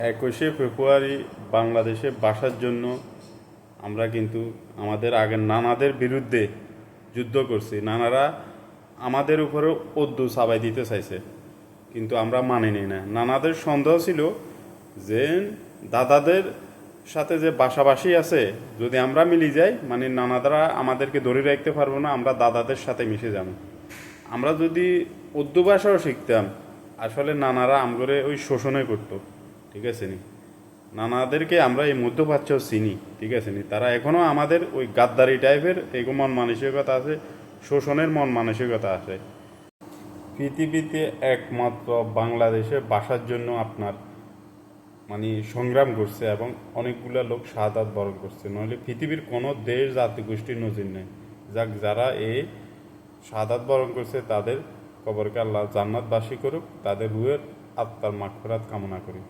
21শে ফেব্রুয়ারি বাংলাদেশে বাসার জন্য আমরা কিন্তু আমাদের আগের নানাদের বিরুদ্ধে যুদ্ধ করছি। নানারা আমাদের উপরেও অদ্দু চাপাই দিতে চাইছে, কিন্তু আমরা মানিনি না। নানাদের সন্দেহ ছিল যে দাদাদের সাথে যে বাসাবাসী আছে, যদি আমরা মিলি যাই মানে নানাদারা আমাদেরকে ধরে রাখতে পারবো না, আমরা দাদাদের সাথে মিশে যাব। আমরা যদি উর্দু ভাষাও শিখতাম, আসলে নানারা আমগরে ওই শোষণে করতো, ঠিক আছে নি। নানাদেরকে আমরা এই মধ্যপ্রাচ্যও চিনি, ঠিক আছে নি। তারা এখনও আমাদের ওই গাদ্দারি টাইপের এগো মন মানসিকতা আছে, শোষণের মন মানসিকতা আছে। পৃথিবীতে একমাত্র বাংলাদেশে বাসার জন্য আপনার মানে সংগ্রাম করছে এবং অনেকগুলা লোক শাহাদাত বরণ করছে, নইলে পৃথিবীর কোনো দেশ জাতিগোষ্ঠীর নজির নেই। যারা এই শাহাদাত বরণ করছে তাদের কবরকে আল্লাহ জান্নাতবাসী করুক, তাদের রুহের আত্মার মাগফিরাত কামনা করি।